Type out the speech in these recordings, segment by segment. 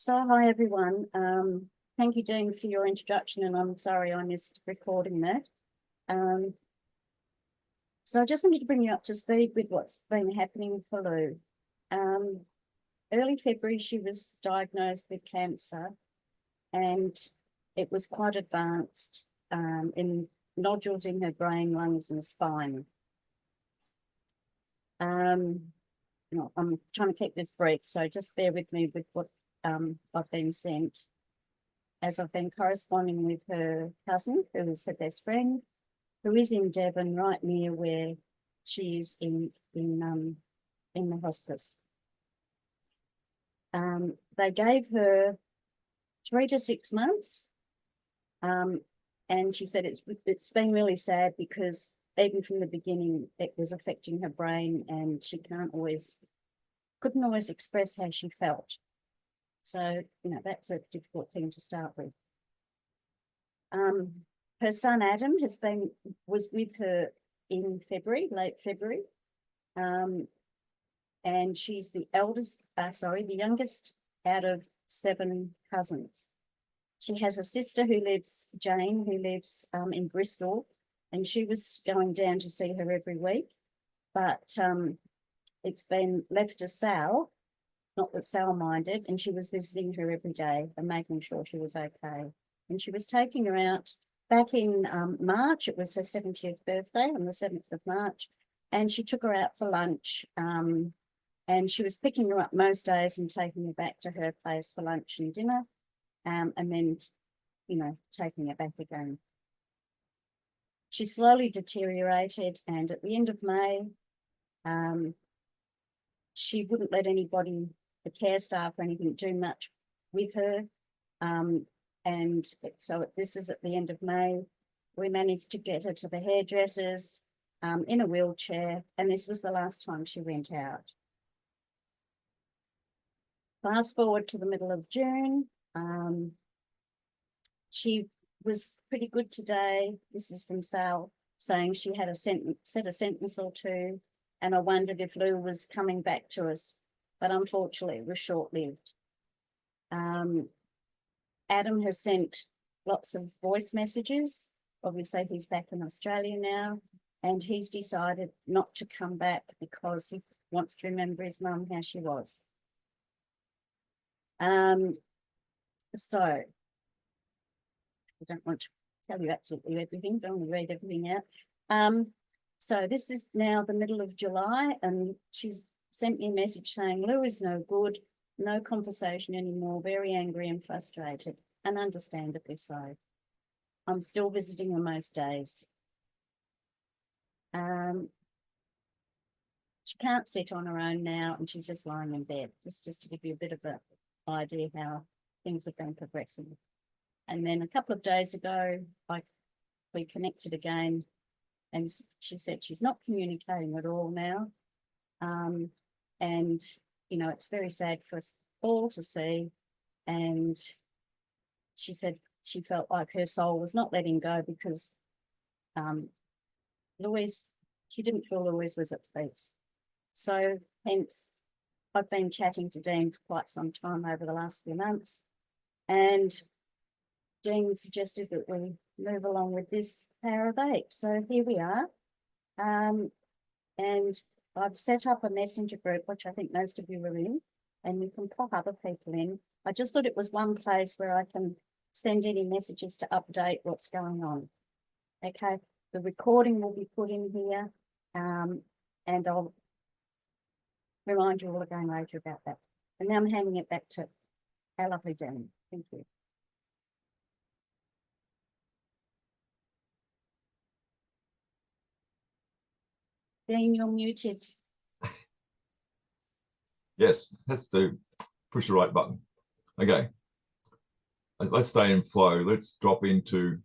So hi everyone. Thank you, Dean, for your introduction, and I'm sorry I missed recording that. So I just wanted to bring you up to speed with what's been happening for Lou. Early February, she was diagnosed with cancer, and it was quite advanced in nodules in her brain, lungs, and spine. No, I'm trying to keep this brief, so just bear with me with what I've been sent, as I've been corresponding with her cousin, who is her best friend, who is in Devon, right near where she is in the hospice. They gave her 3 to 6 months, and she said it's been really sad because even from the beginning it was affecting her brain, and she couldn't always express how she felt. So, that's a difficult thing to start with. Her son Adam was with her in February, late February, and she's the youngest out of 7 cousins. She has a sister Jane, who lives in Bristol, and she was going down to see her every week, but it's been left to Sal. Not that Sal minded, and she was visiting her every day and making sure she was okay. And she was taking her out back in March. It was her 70th birthday on the 7th of March, and she took her out for lunch, and she was picking her up most days and taking her back to her place for lunch and dinner, and then, taking her back again. She slowly deteriorated, and at the end of May, she wouldn't let anybody, the care staff or anything, do much with her. And so this is at the end of May. We managed to get her to the hairdressers in a wheelchair, and this was the last time she went out. Fast forward to the middle of June. She was pretty good today. This is from Sal, saying she had said a sentence or two, and I wondered if Lou was coming back to us, but unfortunately it was short-lived. Adam has sent lots of voice messages. Obviously he's back in Australia now, and he's decided not to come back because he wants to remember his mum, how she was. So I don't want to tell you absolutely everything, don't want to read everything out. So this is now the middle of July, and she's sent me a message saying Lou is no good, no conversation anymore, very angry and frustrated, and understandably so. I'm still visiting her most days. She can't sit on her own now, and she's just lying in bed. Just to give you a bit of an idea how things have been progressing. And then a couple of days ago, we connected again, and she said she's not communicating at all now. And, it's very sad for us all to see. And she said she felt like her soul was not letting go because she didn't feel Louise was at peace. So hence, I've been chatting to Dean for quite some time over the last few months, and Dean suggested that we move along with this Power of 8. So here we are. And I've set up a messenger group, which I think most of you are in, and you can pop other people in. I just thought it was one place where I can send any messages to update what's going on. Okay, the recording will be put in here, and I'll remind you all again later about that. And now I'm handing it back to our lovely Dean. Thank you. Dean, you're muted. Yes, has to push the right button. Okay, let's stay in flow. Let's drop into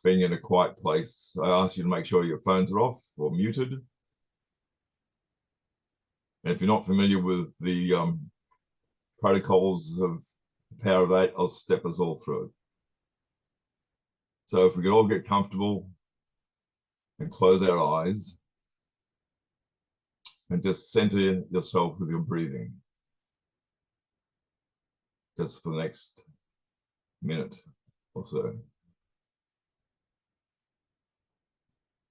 being in a quiet place. I ask you to make sure your phones are off or muted. And if you're not familiar with the protocols of Power of 8, I'll step us all through it. So if we could all get comfortable and close our eyes and just center yourself with your breathing. just for the next minute or so.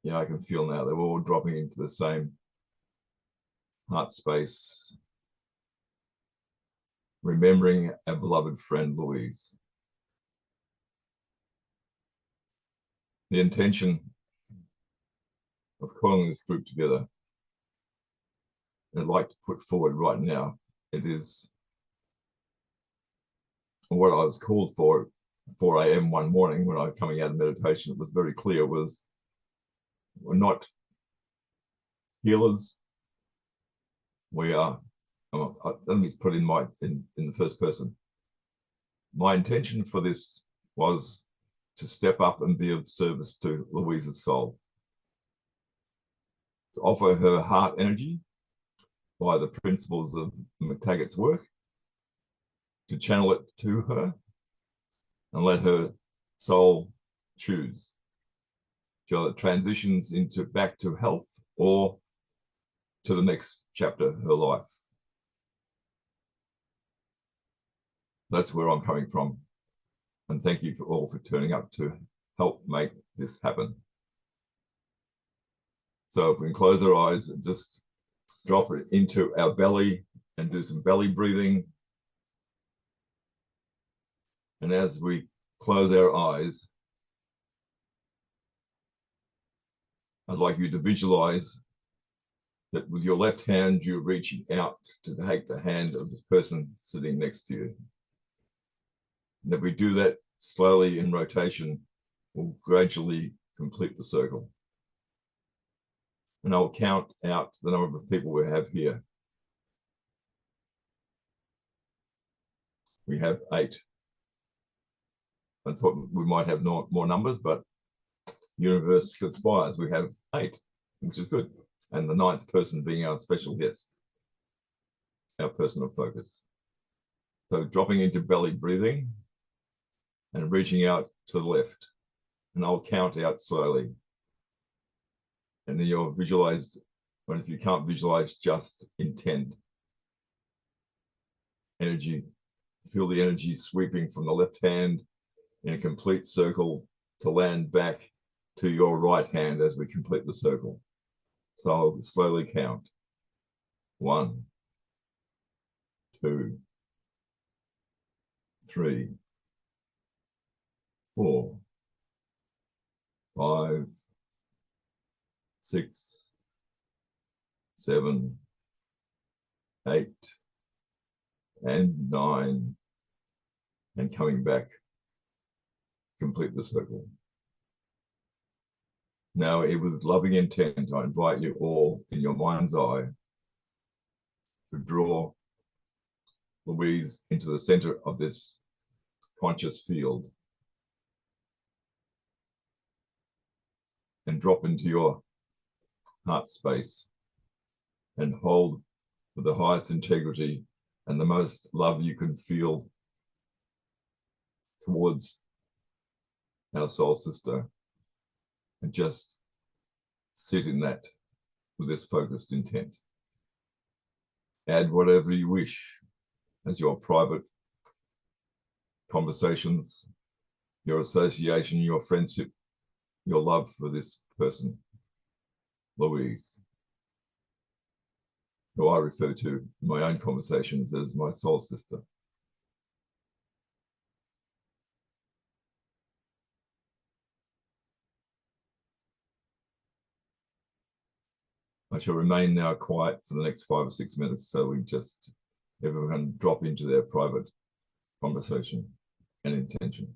Yeah, I can feel now they're all dropping into the same heart space, remembering our beloved friend Louise. The intention of calling this group together, I'd like to put forward right now, it is what I was called for at 4 a.m. one morning when I was coming out of meditation. It was very clear was we're not healers. We are, let me put in the first person. My intention for this was to step up and be of service to Louise's soul, to offer her heart energy by the principles of McTaggart's work, to channel it to her and let her soul choose whether it transitions into back to health or to the next chapter of her life. That's where I'm coming from. And thank you all for turning up to help make this happen. So if we can close our eyes and just drop it into our belly and do some belly breathing. And as we close our eyes, I'd like you to visualize that with your left hand, you're reaching out to take the hand of this person sitting next to you. And if we do that slowly in rotation, we'll gradually complete the circle. And I'll count out the number of people we have here. We have 8. I thought we might have more numbers, but universe conspires. We have 8, which is good. And the 9th person being our special guest, our person of focus. So dropping into belly breathing and reaching out to the left. And I'll count out slowly. And then you'll visualize, but if you can't visualize, just intend. Energy, feel the energy sweeping from the left hand in a complete circle to land back to your right hand as we complete the circle. So I'll slowly count. 1, 2, 3, 4, 5, 6, 7, 8, and 9, and coming back, complete the circle. Now, with loving intent, I invite you all in your mind's eye to draw Louise into the center of this conscious field and drop into your heart space and hold with the highest integrity and the most love you can feel towards our soul sister, and just sit in that with this focused intent. Add whatever you wish as your private conversations, your association, your friendship, your love for this person, Louise, who I refer to in my own conversations as my soul sister. I shall remain now quiet for the next 5 or 6 minutes, so everyone drop into their private conversation and intention.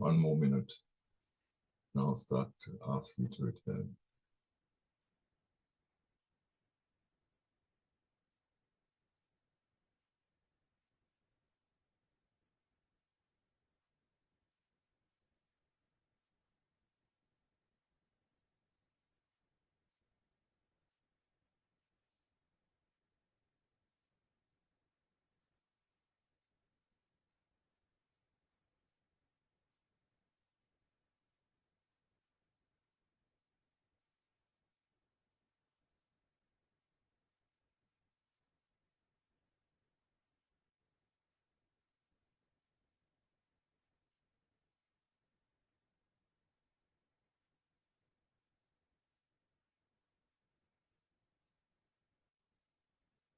One more minute, and I'll start to ask you to return.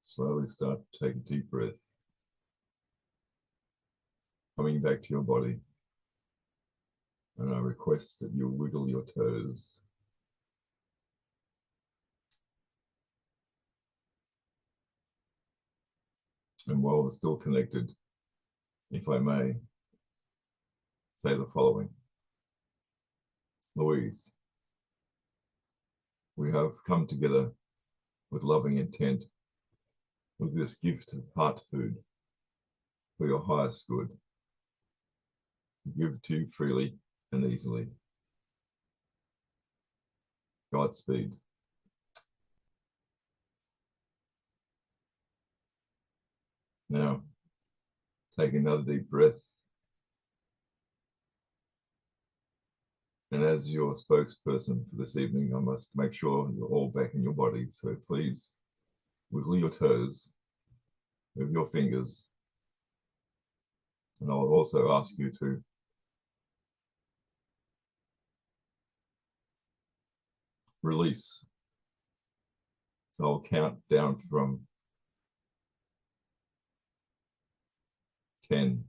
Slowly start to take a deep breath, coming back to your body. And I request that you wiggle your toes. And while we're still connected, if I may, say the following. Louise, we have come together with loving intent, with this gift of heart food for your highest good. Give to you freely and easily. Godspeed. Now, take another deep breath. And as your spokesperson for this evening, I must make sure you're all back in your body. So please wiggle your toes, move your fingers. And I'll also ask you to release. So I'll count down from 10,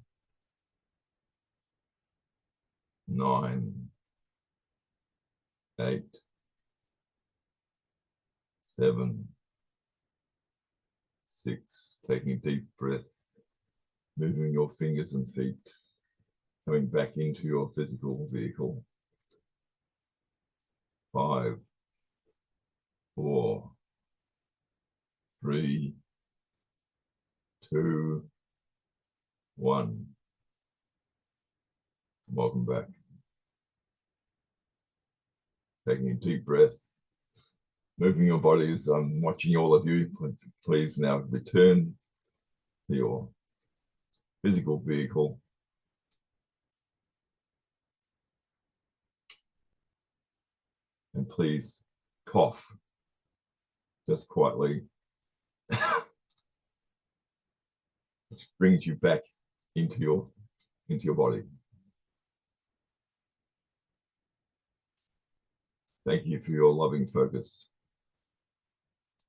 9, 8, 7, 6, taking a deep breath, moving your fingers and feet, coming back into your physical vehicle. 5, 4, 3, 2, 1. Welcome back. Taking a deep breath, moving your bodies. I'm watching all of you. Please now return to your physical vehicle. And please cough just quietly, which brings you back into your body. Thank you for your loving focus.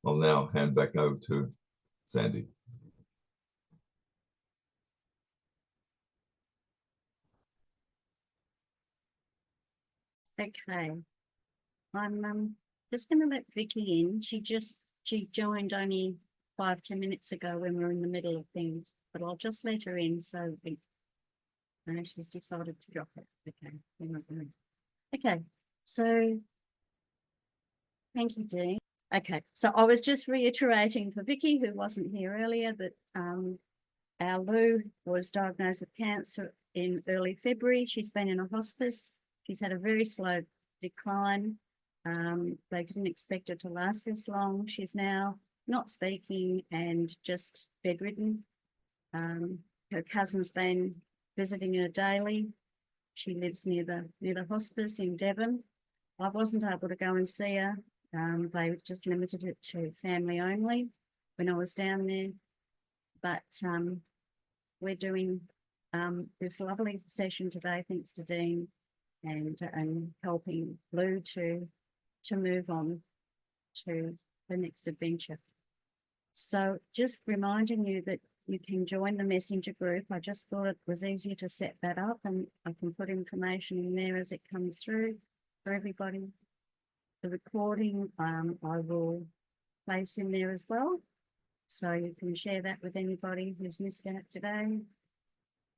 I'll now hand back over to Sandy. Okay. I'm just going to let Vicky in. She joined only 5-10 minutes ago when we were in the middle of things, but I'll just let her in so we. And she's decided to drop it. Okay. Okay. So thank you, Dean. Okay. So I was just reiterating for Vicky, who wasn't here earlier, that our Lou was diagnosed with cancer in early February. She's been in a hospice. She's had a very slow decline. They didn't expect her to last this long. She's now not speaking and just bedridden. Her cousin's been visiting her daily. She lives near the hospice in Devon. I wasn't able to go and see her. They just limited it to family only when I was down there. But we're doing this lovely session today, thanks to Dean and helping Lou to move on to the next adventure. So just reminding you that you can join the messenger group. I just thought it was easier to set that up, and I can put information in there as it comes through for everybody. The recording I will place in there as well, so you can share that with anybody who's missed out today.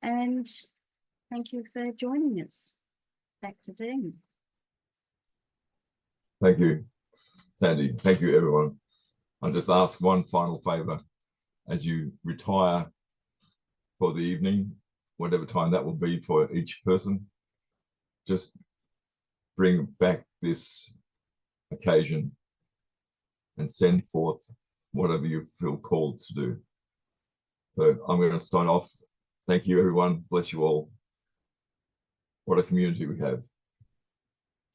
And thank you for joining us. Back to Dean. Thank you, Sandy. Thank you, everyone. I'll just ask one final favour. As you retire for the evening, whatever time that will be for each person, just bring back this occasion and send forth whatever you feel called to do. So I'm going to sign off. Thank you, everyone. Bless you all. What a community we have.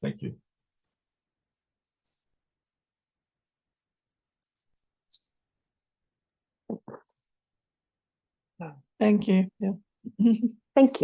Thank you. Thank you. Yeah. Thank you.